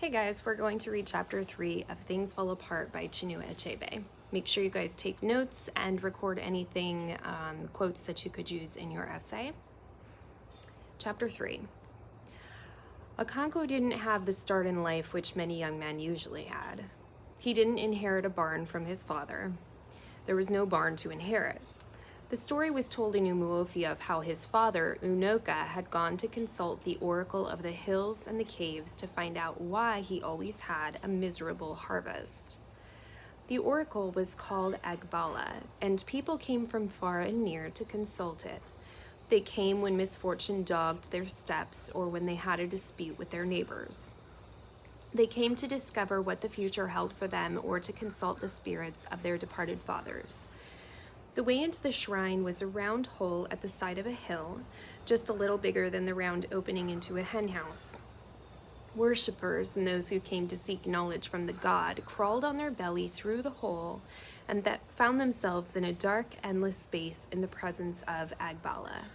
Hey guys, we're going to read chapter 3 of Things Fall Apart by Chinua Achebe. Make sure you guys take notes and record anything, quotes that you could use in your essay. Chapter 3. Okonkwo didn't have the start in life which many young men usually had. He didn't inherit a barn from his father. There was no barn to inherit. The story was told in Umuofia of how his father, Unoka, had gone to consult the oracle of the hills and the caves to find out why he always had a miserable harvest. The oracle was called Agbala, and people came from far and near to consult it. They came when misfortune dogged their steps or when they had a dispute with their neighbors. They came to discover what the future held for them or to consult the spirits of their departed fathers. The way into the shrine was a round hole at the side of a hill, just a little bigger than the round opening into a henhouse. Worshippers and those who came to seek knowledge from the god crawled on their belly through the hole and found themselves in a dark, endless space in the presence of Agbala.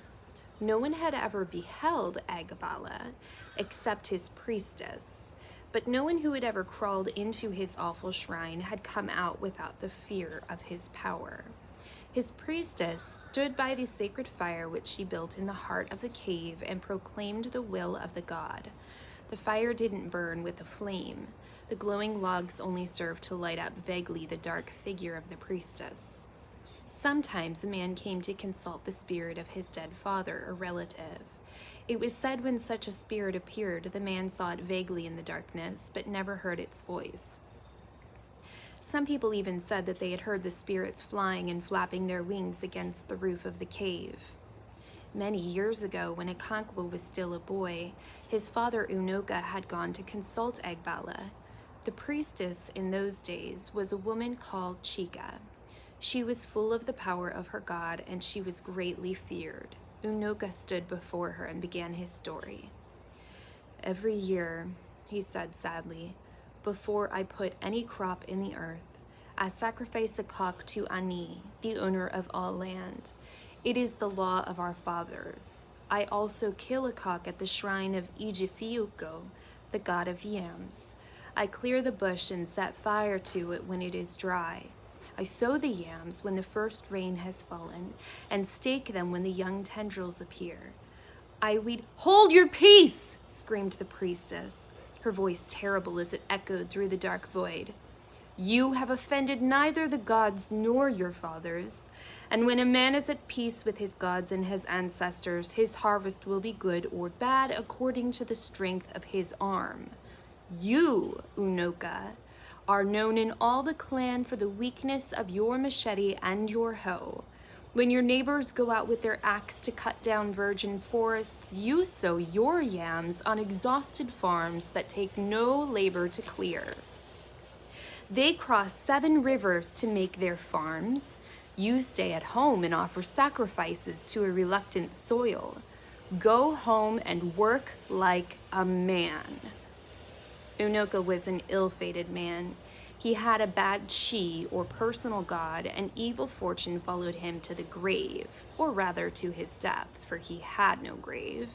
No one had ever beheld Agbala except his priestess, but no one who had ever crawled into his awful shrine had come out without the fear of his power. His priestess stood by the sacred fire which she built in the heart of the cave and proclaimed the will of the god. The fire didn't burn with a flame. The glowing logs only served to light up vaguely the dark figure of the priestess. Sometimes a man came to consult the spirit of his dead father or relative. It was said when such a spirit appeared, the man saw it vaguely in the darkness, but never heard its voice. Some people even said that they had heard the spirits flying and flapping their wings against the roof of the cave. Many years ago, when Okonkwo was still a boy, his father Unoka had gone to consult Agbala. The priestess in those days was a woman called Chika. She was full of the power of her god, and she was greatly feared. Unoka stood before her and began his story. "Every year," he said sadly, "before I put any crop in the earth, I sacrifice a cock to Ani, the owner of all land. It is the law of our fathers. I also kill a cock at the shrine of Ijifiuko, the god of yams. I clear the bush and set fire to it when it is dry. I sow the yams when the first rain has fallen, and stake them when the young tendrils appear. I weed—" "Hold your peace!" screamed the priestess, her voice terrible as it echoed through the dark void. "You have offended neither the gods nor your fathers, and when a man is at peace with his gods and his ancestors, his harvest will be good or bad according to the strength of his arm. You, Unoka, are known in all the clan for the weakness of your machete and your hoe. When your neighbors go out with their axe to cut down virgin forests, you sow your yams on exhausted farms that take no labor to clear. They cross 7 rivers to make their farms. You stay at home and offer sacrifices to a reluctant soil. Go home and work like a man." Unoka was an ill-fated man. He had a bad chi, or personal god, and evil fortune followed him to the grave, or rather to his death, for he had no grave.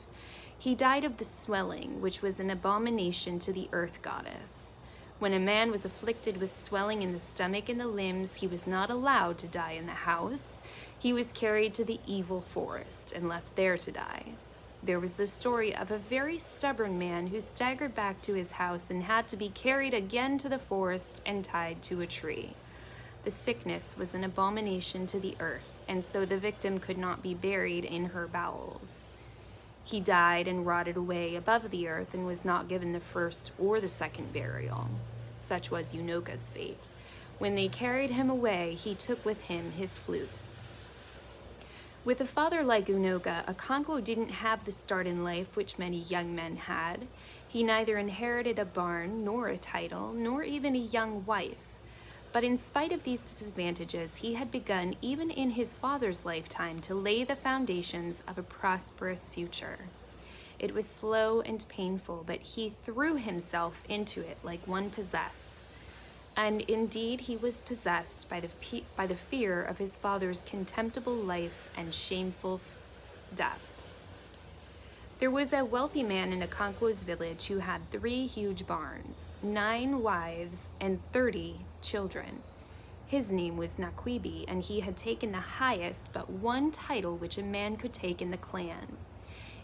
He died of the swelling, which was an abomination to the earth goddess. When a man was afflicted with swelling in the stomach and the limbs, he was not allowed to die in the house. He was carried to the evil forest and left there to die. There was the story of a very stubborn man who staggered back to his house and had to be carried again to the forest and tied to a tree. The sickness was an abomination to the earth, and so the victim could not be buried in her bowels. He died and rotted away above the earth and was not given the first or the second burial. Such was Unoka's fate. When they carried him away, he took with him his flute. With a father like Unoka, Okonkwo didn't have the start in life which many young men had. He neither inherited a barn, nor a title, nor even a young wife. But in spite of these disadvantages, he had begun, even in his father's lifetime, to lay the foundations of a prosperous future. It was slow and painful, but he threw himself into it like one possessed. And indeed he was possessed by the fear of his father's contemptible life and shameful death. There was a wealthy man in Okonkwo's village who had 3 huge barns, 9 wives, and 30 children. His name was Nakwibi, and he had taken the highest but one title which a man could take in the clan.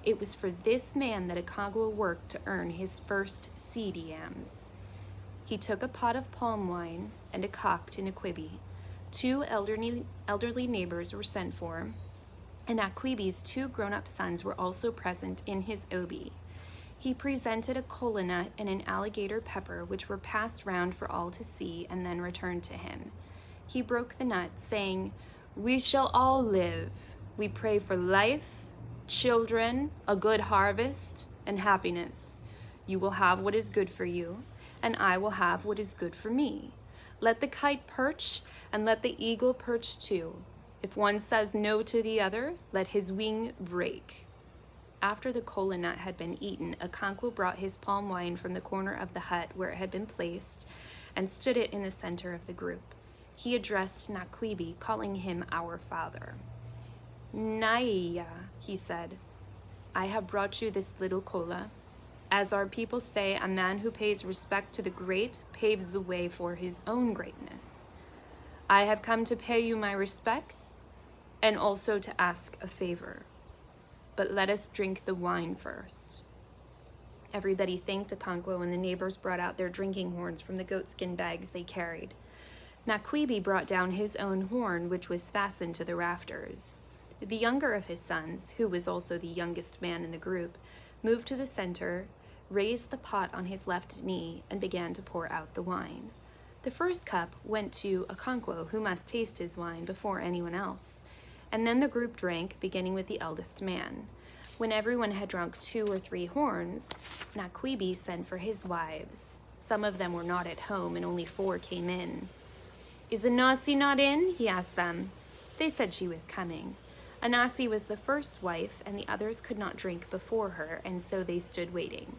It was for this man that Okonkwo worked to earn his first seed yams. He took a pot of palm wine and a cock to Nakwibi. 2 elderly neighbors were sent for, and Nakwibi's 2 grown-up sons were also present in his obi. He presented a kola nut and an alligator pepper, which were passed round for all to see, and then returned to him. He broke the nut, saying, "We shall all live. We pray for life, children, a good harvest, and happiness. You will have what is good for you, and I will have what is good for me. Let the kite perch, and let the eagle perch too. If one says no to the other, let his wing break." After the kola nut had been eaten, Okonkwo brought his palm wine from the corner of the hut where it had been placed and stood it in the center of the group. He addressed Nakwibi, calling him our father. "Naiya," he said, "I have brought you this little kola. As our people say, a man who pays respect to the great paves the way for his own greatness. I have come to pay you my respects and also to ask a favor. But let us drink the wine first." Everybody thanked Okonkwo, and the neighbors brought out their drinking horns from the goatskin bags they carried. Nakwibi brought down his own horn, which was fastened to the rafters. The younger of his sons, who was also the youngest man in the group, moved to the center, raised the pot on his left knee, and began to pour out the wine. The first cup went to Okonkwo, who must taste his wine before anyone else, and then the group drank, beginning with the eldest man. When everyone had drunk 2 or 3 horns, Nakwibi sent for his wives. Some of them were not at home, and only 4 came in. "Is Anasi not in?" he asked them. They said she was coming. Anasi was the first wife, and the others could not drink before her, and so they stood waiting.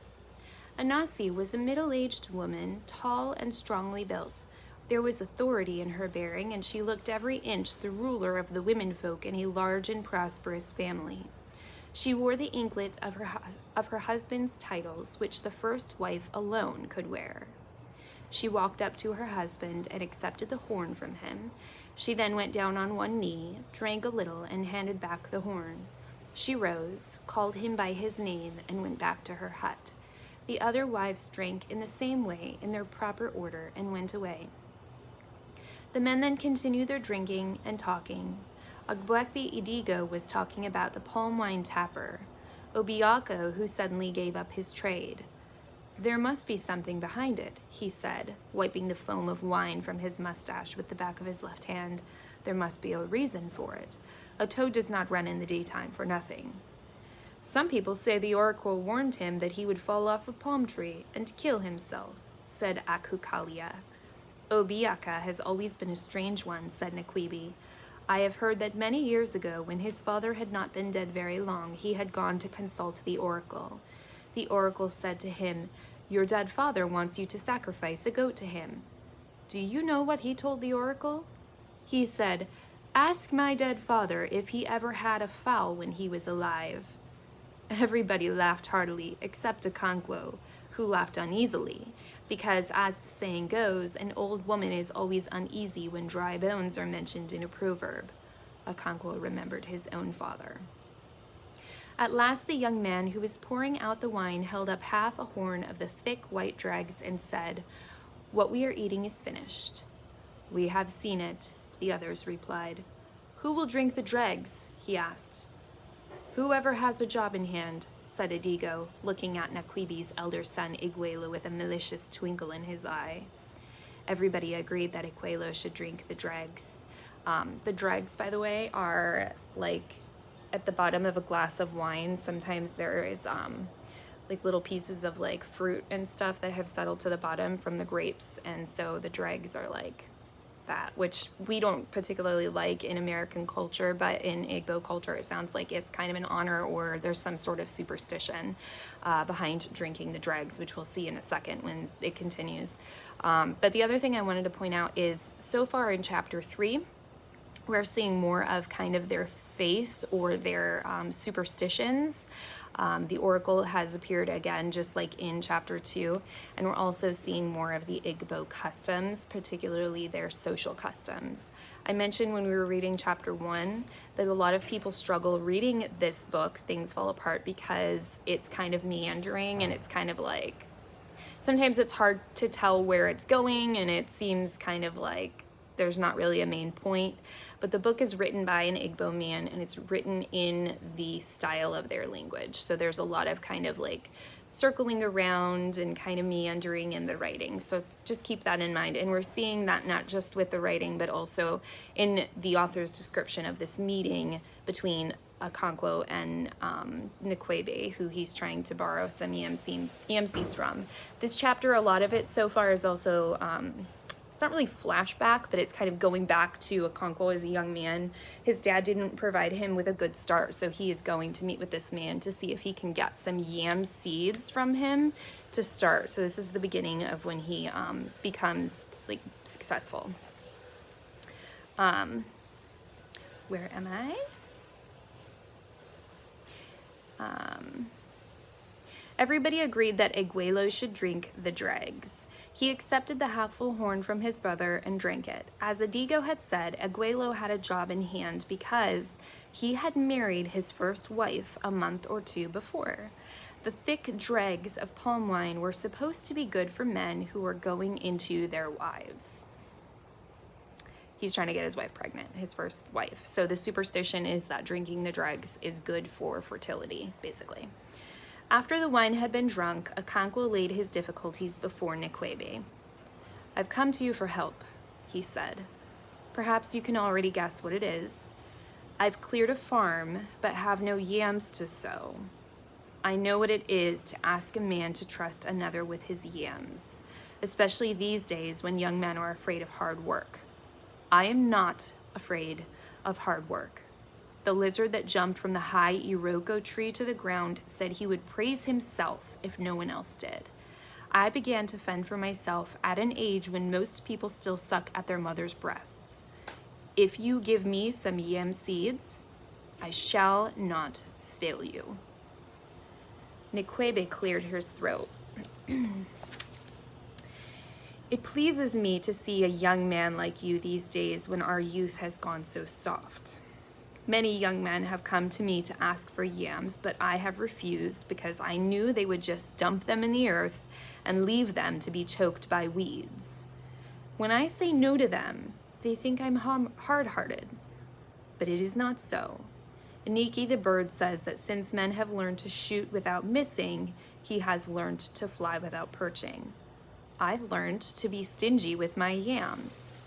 Anasi was a middle-aged woman, tall and strongly built. There was authority in her bearing, and she looked every inch the ruler of the womenfolk in a large and prosperous family. She wore the anklet of her husband's titles, which the first wife alone could wear. She walked up to her husband and accepted the horn from him. She then went down on one knee, drank a little, and handed back the horn. She rose, called him by his name, and went back to her hut. The other wives drank in the same way, in their proper order, and went away. The men then continued their drinking and talking. Ogbuefi Idigo was talking about the palm wine tapper, Obiako, who suddenly gave up his trade. "There must be something behind it," he said, wiping the foam of wine from his mustache with the back of his left hand. "There must be a reason for it. A toad does not run in the daytime for nothing." "Some people say the oracle warned him that he would fall off a palm tree and kill himself," said Akukalia. "Obiaka has always been a strange one," said Nakwibi. "I have heard that many years ago, when his father had not been dead very long, he had gone to consult the oracle. The oracle said to him, 'Your dead father wants you to sacrifice a goat to him.' Do you know what he told the oracle? He said, 'Ask my dead father if he ever had a fowl when he was alive.'" Everybody laughed heartily, except Okonkwo, who laughed uneasily, because, as the saying goes, an old woman is always uneasy when dry bones are mentioned in a proverb. Okonkwo remembered his own father. At last the young man who was pouring out the wine held up half a horn of the thick white dregs and said, "What we are eating is finished." "We have seen it," the others replied. "Who will drink the dregs?" he asked. "Whoever has a job in hand," said Idigo, looking at Nakwibi's elder son Iguelo with a malicious twinkle in his eye. Everybody agreed that Iguelo should drink the dregs. The dregs, by the way, are like at the bottom of a glass of wine. Sometimes there is like little pieces of like fruit and stuff that have settled to the bottom from the grapes, and so the dregs are like that, which we don't particularly like in American culture, but in Igbo culture it sounds like it's kind of an honor, or there's some sort of superstition behind drinking the dregs, which we'll see in a second when it continues. But the other thing I wanted to point out is, so far in chapter 3, we're seeing more of kind of their faith or their superstitions. The oracle has appeared again, just like in chapter 2, and we're also seeing more of the Igbo customs, particularly their social customs. I mentioned when we were reading chapter 1 that a lot of people struggle reading this book, Things Fall Apart, because it's kind of meandering and it's kind of like, sometimes it's hard to tell where it's going and it seems kind of like there's not really a main point. But the book is written by an Igbo man and it's written in the style of their language. So there's a lot of kind of like circling around and kind of meandering in the writing. So just keep that in mind. And we're seeing that not just with the writing, but also in the author's description of this meeting between Okonkwo and Nkwebe, who he's trying to borrow some yam seeds from. This chapter, a lot of it so far is also, it's not really flashback, but it's kind of going back to Okonkwo as a young man. His dad didn't provide him with a good start, so he is going to meet with this man to see if he can get some yam seeds from him to start. So this is the beginning of when he becomes like successful. Where am I? Everybody agreed that Egwelo should drink the dregs. He accepted the half-full horn from his brother and drank it. As Adigo had said, Egwelo had a job in hand because he had married his first wife a month or two before. The thick dregs of palm wine were supposed to be good for men who were going into their wives. He's trying to get his wife pregnant, his first wife. So the superstition is that drinking the dregs is good for fertility, basically. After the wine had been drunk, Okonkwo laid his difficulties before Nkwebe. "I've come to you for help," he said. "Perhaps you can already guess what it is. I've cleared a farm, but have no yams to sow. I know what it is to ask a man to trust another with his yams, especially these days when young men are afraid of hard work. I am not afraid of hard work. The lizard that jumped from the high Iroko tree to the ground said he would praise himself if no one else did. I began to fend for myself at an age when most people still suck at their mother's breasts. If you give me some yam seeds, I shall not fail you." Nkwebe cleared his throat. "It pleases me to see a young man like you these days when our youth has gone so soft. Many young men have come to me to ask for yams, but I have refused because I knew they would just dump them in the earth and leave them to be choked by weeds. When I say no to them, they think I'm hard-hearted. But it is not so. Iniki the bird says that since men have learned to shoot without missing, he has learned to fly without perching. I've learned to be stingy with my yams.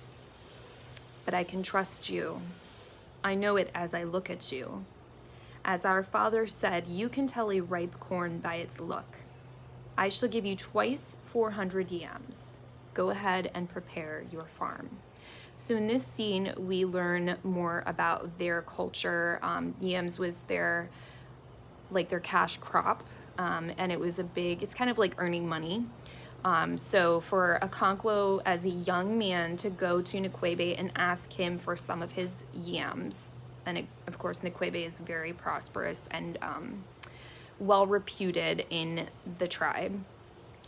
But I can trust you. I know it as I look at you. As our father said, you can tell a ripe corn by its look. I shall give you twice 400 yams. Go ahead and prepare your farm." So in this scene, we learn more about their culture. Yams was their cash crop, and it was it's kind of like earning money. So for Okonkwo as a young man to go to Nkwebe and ask him for some of his yams, and of course Nkwebe is very prosperous and well reputed in the tribe.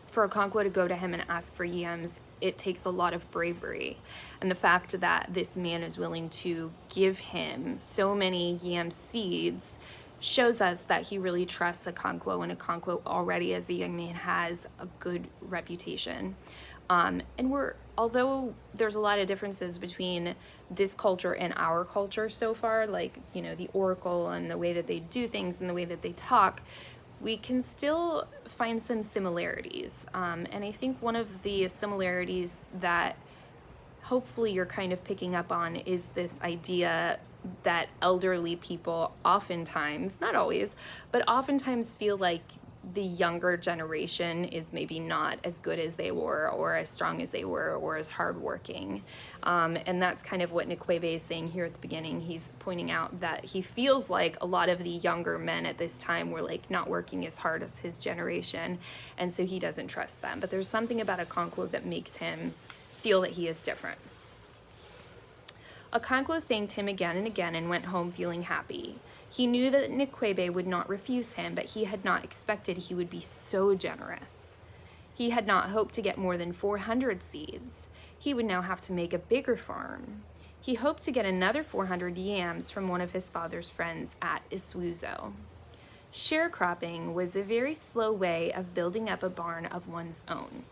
For Okonkwo to go to him and ask for yams, it takes a lot of bravery. And the fact that this man is willing to give him so many yam seeds shows us that he really trusts Okonkwo, and Okonkwo already as a young man has a good reputation. And although there's a lot of differences between this culture and our culture so far, like, you know, the oracle and the way that they do things and the way that they talk, we can still find some similarities. And I think one of the similarities that hopefully you're kind of picking up on is this idea that elderly people oftentimes, not always, but oftentimes feel like the younger generation is maybe not as good as they were, or as strong as they were, or as hardworking. And that's kind of what Nkwebe is saying here at the beginning. He's pointing out that he feels like a lot of the younger men at this time were like not working as hard as his generation, and so he doesn't trust them. But there's something about Okonkwo that makes him feel that he is different. Okonkwo thanked him again and again and went home feeling happy. He knew that Nkwebe would not refuse him, but he had not expected he would be so generous. He had not hoped to get more than 400 seeds. He would now have to make a bigger farm. He hoped to get another 400 yams from one of his father's friends at Isuzu. Sharecropping was a very slow way of building up a barn of one's own.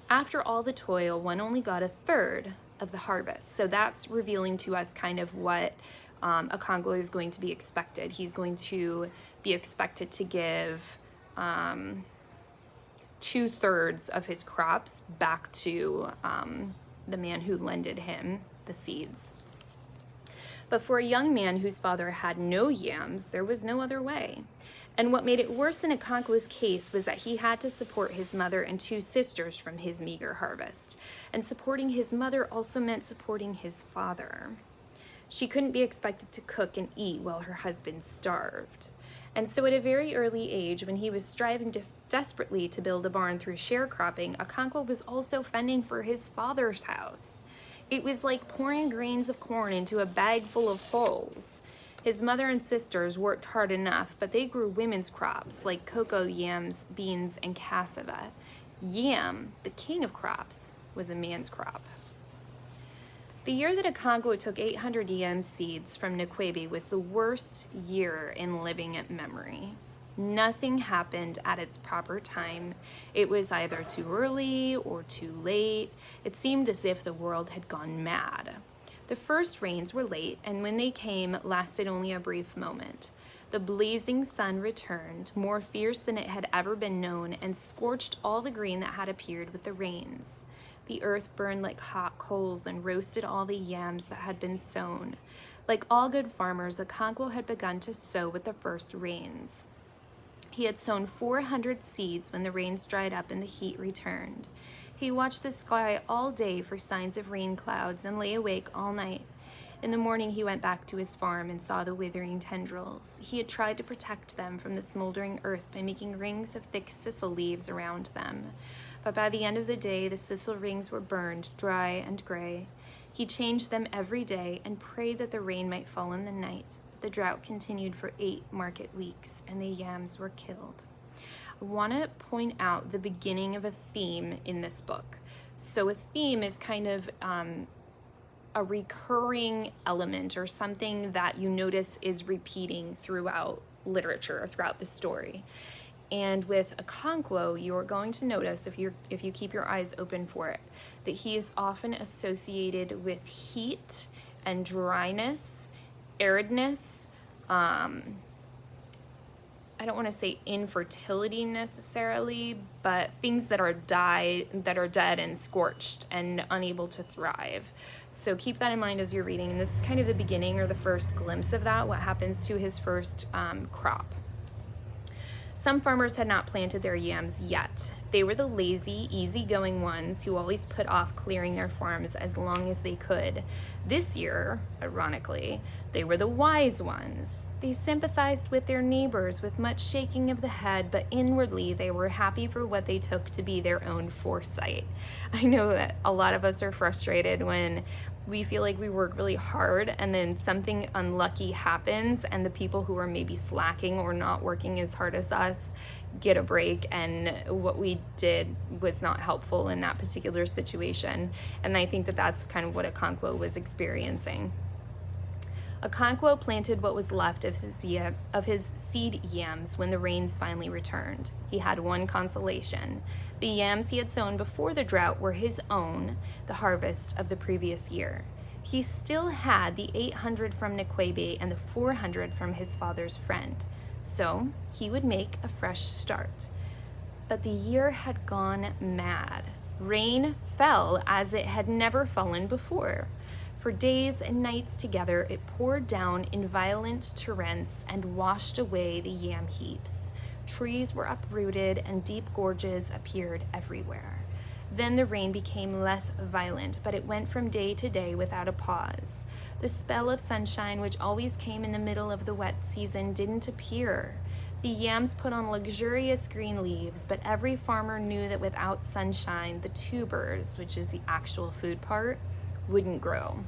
After all the toil, one only got a third of the harvest. So that's revealing to us kind of what Okonkwo is going to be expected. He's going to be expected to give 2/3 of his crops back to the man who lended him the seeds. But for a young man whose father had no yams, there was no other way. And what made it worse in Okonkwo's case was that he had to support his mother and 2 sisters from his meager harvest. And supporting his mother also meant supporting his father. She couldn't be expected to cook and eat while her husband starved. And so at a very early age, when he was striving desperately to build a barn through sharecropping, Okonkwo was also fending for his father's house. It was like pouring grains of corn into a bag full of holes. His mother and sisters worked hard enough, but they grew women's crops like cocoa, yams, beans, and cassava. Yam, the king of crops, was a man's crop. The year that Okonkwo took 800 yam seeds from Nkwebe was the worst year in living memory. Nothing happened at its proper time. It was either too early or too late. It seemed as if the world had gone mad. The first rains were late, and when they came, lasted only a brief moment. The blazing sun returned, more fierce than it had ever been known, and scorched all the green that had appeared with the rains. The earth burned like hot coals and roasted all the yams that had been sown. Like all good farmers, Okonkwo had begun to sow with the first rains. He had sown 400 seeds when the rains dried up and the heat returned. He watched the sky all day for signs of rain clouds and lay awake all night. In the morning, he went back to his farm and saw the withering tendrils. He had tried to protect them from the smoldering earth by making rings of thick sisal leaves around them. But by the end of the day, the sisal rings were burned, dry and gray. He changed them every day and prayed that the rain might fall in the night. The drought continued for 8 market weeks, and the yams were killed. I want to point out the beginning of a theme in this book. So a theme is kind of a recurring element or something that you notice is repeating throughout literature or throughout the story. And with Okonkwo, you're going to notice, if you keep your eyes open for it, that he is often associated with heat and dryness, aridness, I don't want to say infertility necessarily, but things that are dead and scorched and unable to thrive. So keep that in mind as you're reading. And this is kind of the beginning or the first glimpse of that, what happens to his first crop. Some farmers had not planted their yams yet. They were the lazy, easygoing ones who always put off clearing their farms as long as they could. This year, ironically, they were the wise ones. They sympathized with their neighbors with much shaking of the head, but inwardly they were happy for what they took to be their own foresight. I know that a lot of us are frustrated when we feel like we work really hard and then something unlucky happens and the people who are maybe slacking or not working as hard as us get a break, and what we did was not helpful in that particular situation. And I think that that's kind of what Okonkwo was experiencing. Okonkwo planted what was left of his seed yams when the rains finally returned. He had one consolation. The yams he had sown before the drought were his own, the harvest of the previous year. He still had the 800 from Nkwebe and the 400 from his father's friend. So he would make a fresh start. But the year had gone mad. Rain fell as it had never fallen before. For days and nights together, it poured down in violent torrents and washed away the yam heaps. Trees were uprooted and deep gorges appeared everywhere. Then the rain became less violent, but it went from day to day without a pause. The spell of sunshine, which always came in the middle of the wet season, didn't appear. The yams put on luxurious green leaves, but every farmer knew that without sunshine, the tubers, which is the actual food part, wouldn't grow.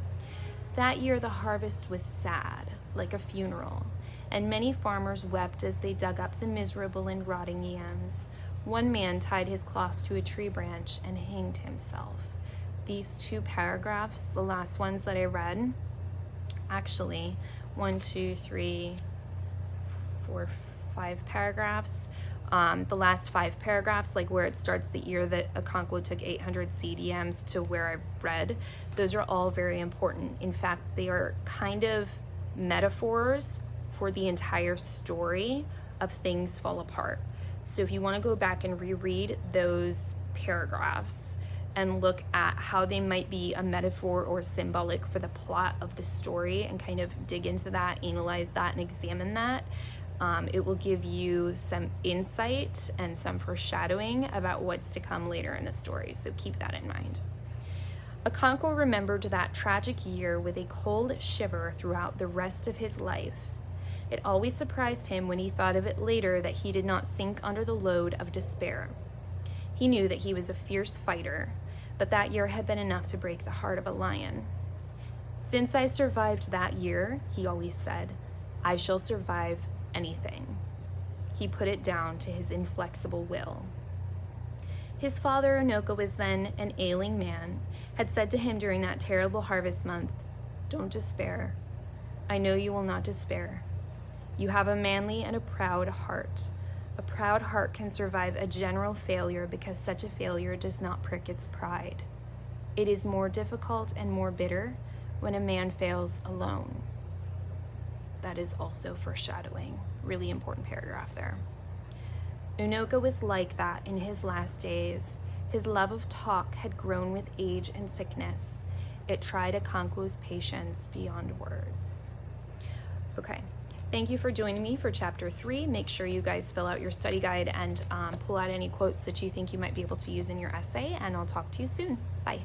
That year, the harvest was sad, like a funeral. and many farmers wept as they dug up the miserable and rotting yams. One man tied his cloth to a tree branch and hanged himself. These two paragraphs, the last ones that I read, actually, 1, 2, 3, 4, 5 paragraphs. The last 5 paragraphs, like where it starts the year that Okonkwo took 800 CDMs to where I've read, those are all very important. In fact, they are kind of metaphors for the entire story of things fall apart. So if you want to go back and reread those paragraphs and look at how they might be a metaphor or symbolic for the plot of the story and kind of dig into that, analyze that, and examine that, it will give you some insight and some foreshadowing about what's to come later in the story. So keep that in mind. Okonkwo remembered that tragic year with a cold shiver throughout the rest of his life. It always surprised him when he thought of it later that he did not sink under the load of despair. He knew that he was a fierce fighter, but that year had been enough to break the heart of a lion. "Since I survived that year," he always said, "I shall survive anything." He put it down to his inflexible will. His father, Onoka was then an ailing man, had said to him during that terrible harvest month, "Don't despair. I know you will not despair. You have a manly and a proud heart. A proud heart can survive a general failure because such a failure does not prick its pride. It is more difficult and more bitter when a man fails alone." That is also foreshadowing. Really important paragraph there. Onoka was like that in his last days. His love of talk had grown with age and sickness. It tried Okonkwo's patience beyond words. Okay. Thank you for joining me for Chapter 3. Make sure you guys fill out your study guide and pull out any quotes that you think you might be able to use in your essay, and I'll talk to you soon. Bye.